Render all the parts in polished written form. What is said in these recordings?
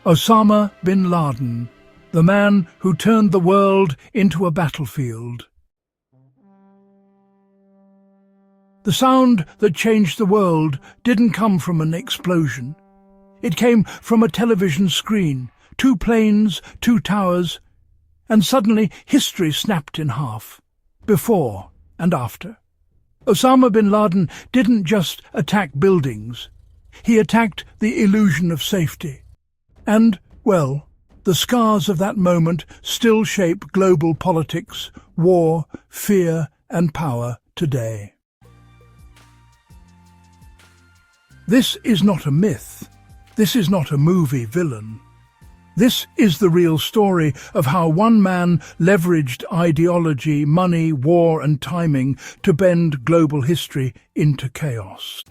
Osama bin Laden, the man who turned the world into a battlefield. The sound that changed the world didn't come from an explosion. It came from a television screen, 2 planes, 2 towers, and suddenly history snapped in half, before and after. Osama bin Laden didn't just attack buildings. He attacked the illusion of safety. And, well, the scars of that moment still shape global politics, war, fear, and power today. This is not a myth. This is not a movie villain. This is the real story of how one man leveraged ideology, money, war, and timing to bend global history into chaos.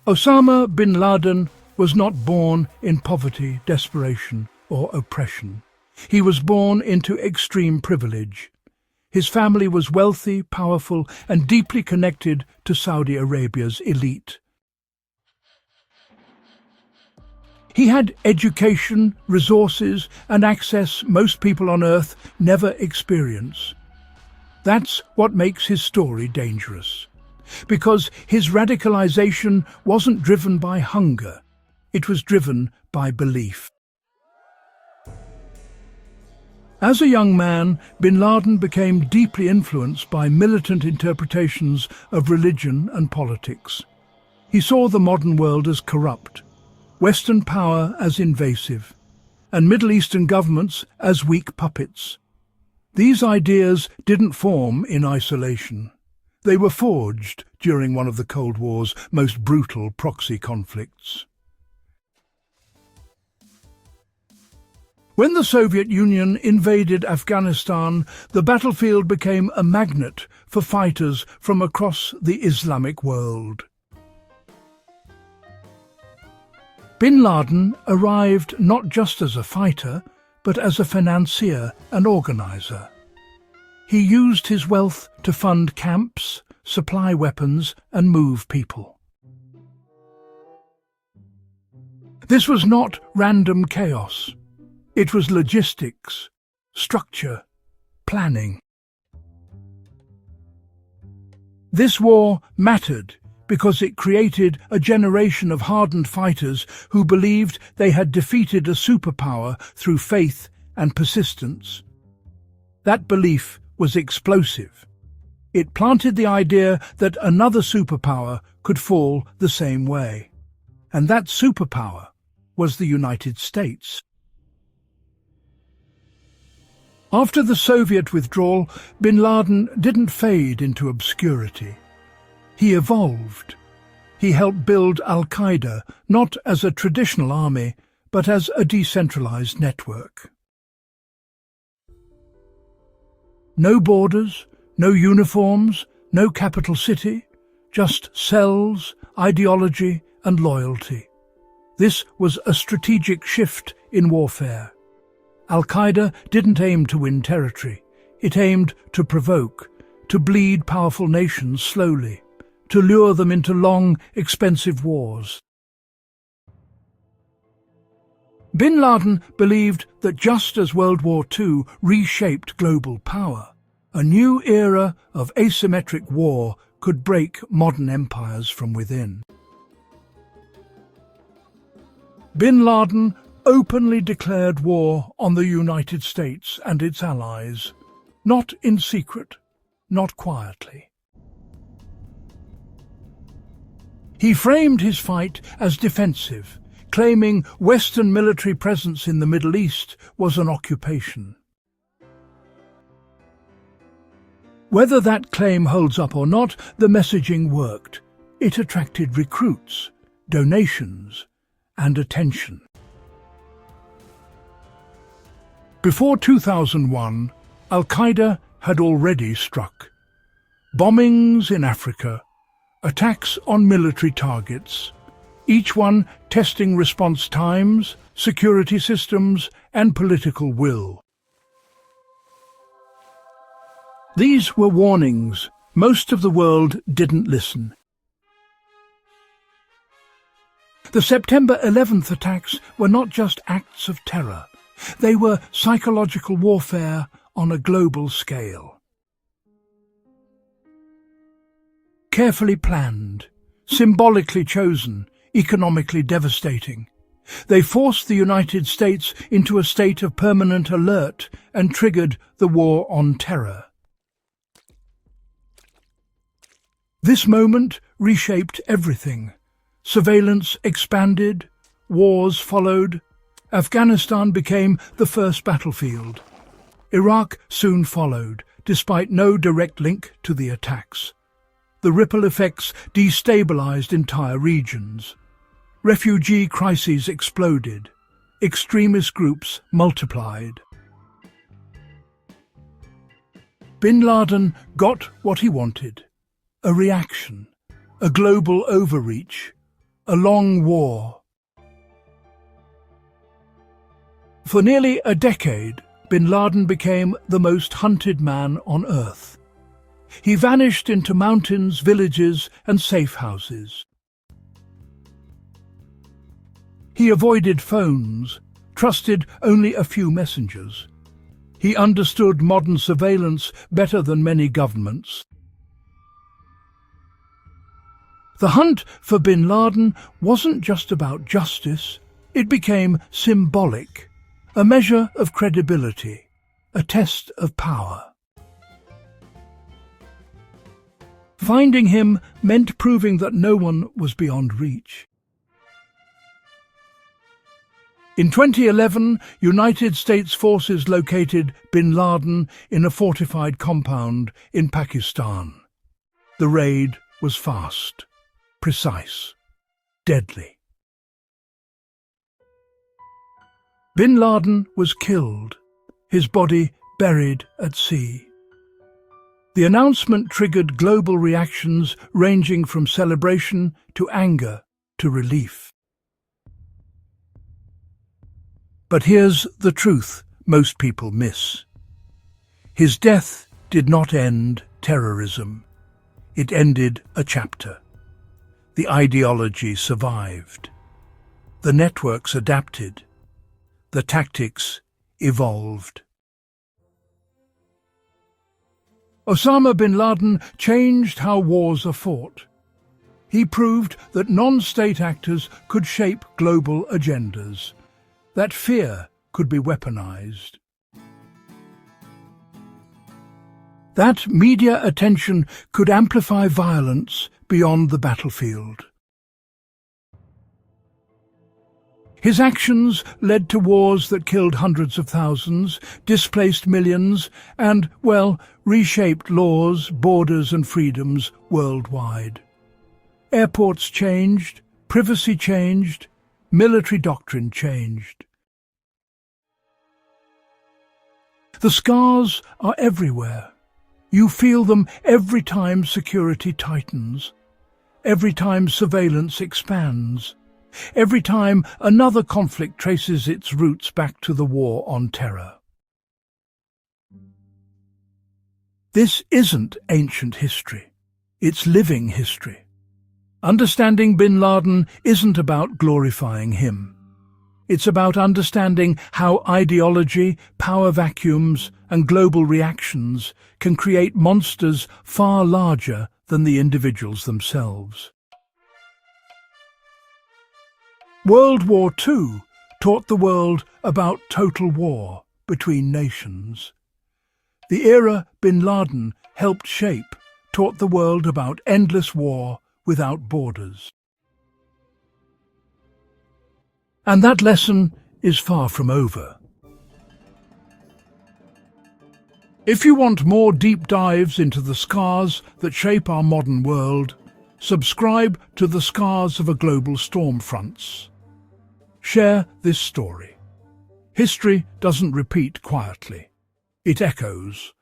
Osama bin Laden was not born in poverty, desperation, or oppression. He was born into extreme privilege. His family was wealthy, powerful, and deeply connected to Saudi Arabia's elite. He had education, resources, and access most people on Earth never experience. That's what makes his story dangerous. Because his radicalization wasn't driven by hunger, it was driven by belief. As a young man, bin Laden became deeply influenced by militant interpretations of religion and politics. He saw the modern world as corrupt, Western power as invasive, and Middle Eastern governments as weak puppets. These ideas didn't form in isolation. They were forged during one of the Cold War's most brutal proxy conflicts. When the Soviet Union invaded Afghanistan, the battlefield became a magnet for fighters from across the Islamic world. Bin Laden arrived not just as a fighter, but as a financier and organizer. He used his wealth to fund camps, supply weapons, and move people. This was not random chaos. It was logistics, structure, planning. This war mattered because it created a generation of hardened fighters who believed they had defeated a superpower through faith and persistence. That belief was explosive. It planted the idea that another superpower could fall the same way. And that superpower was the United States. After the Soviet withdrawal, bin Laden didn't fade into obscurity. He evolved. He helped build Al-Qaeda not as a traditional army, but as a decentralized network. No borders, no uniforms, no capital city, just cells, ideology, and loyalty. This was a strategic shift in warfare. Al-Qaeda didn't aim to win territory. It aimed to provoke, to bleed powerful nations slowly, to lure them into long, expensive wars. Bin Laden believed that just as World War II reshaped global power, a new era of asymmetric war could break modern empires from within. Bin Laden openly declared war on the United States and its allies, not in secret, not quietly. He framed his fight as defensive, claiming Western military presence in the Middle East was an occupation. Whether that claim holds up or not, the messaging worked. It attracted recruits, donations, and attention. Before 2001, Al-Qaeda had already struck. Bombings in Africa, attacks on military targets, each one testing response times, security systems, and political will. These were warnings. Most of the world didn't listen. The September 11th attacks were not just acts of terror. They were psychological warfare on a global scale. Carefully planned, symbolically chosen, economically devastating, they forced the United States into a state of permanent alert and triggered the war on terror. This moment reshaped everything. Surveillance expanded, wars followed. Afghanistan became the first battlefield. Iraq soon followed, despite no direct link to the attacks. The ripple effects destabilized entire regions. Refugee crises exploded. Extremist groups multiplied. Bin Laden got what he wanted. A reaction, a global overreach, a long war. For nearly a decade, Bin Laden became the most hunted man on earth. He vanished into mountains, villages, and safe houses. He avoided phones, trusted only a few messengers. He understood modern surveillance better than many governments. The hunt for Bin Laden wasn't just about justice, it became symbolic, a measure of credibility, a test of power. Finding him meant proving that no one was beyond reach. In 2011, United States forces located Bin Laden in a fortified compound in Pakistan. The raid was fast, precise, deadly. Bin Laden was killed, his body buried at sea. The announcement triggered global reactions ranging from celebration to anger to relief. But here's the truth most people miss. His death did not end terrorism. It ended a chapter. The ideology survived. The networks adapted. The tactics evolved. Osama bin Laden changed how wars are fought. He proved that non-state actors could shape global agendas, that fear could be weaponized. That media attention could amplify violence beyond the battlefield. His actions led to wars that killed hundreds of thousands, displaced millions, and, well, reshaped laws, borders and freedoms worldwide. Airports changed, privacy changed, military doctrine changed. The scars are everywhere. You feel them every time security tightens, every time surveillance expands, every time another conflict traces its roots back to the war on terror. This isn't ancient history, it's living history. Understanding Bin Laden isn't about glorifying him. It's about understanding how ideology, power vacuums, and global reactions can create monsters far larger than the individuals themselves. World War II taught the world about total war between nations. The era Bin Laden helped shape taught the world about endless war without borders. And that lesson is far from over. If you want more deep dives into the scars that shape our modern world, subscribe to the Scars of a Global Storm Fronts. Share this story. History doesn't repeat quietly. It echoes,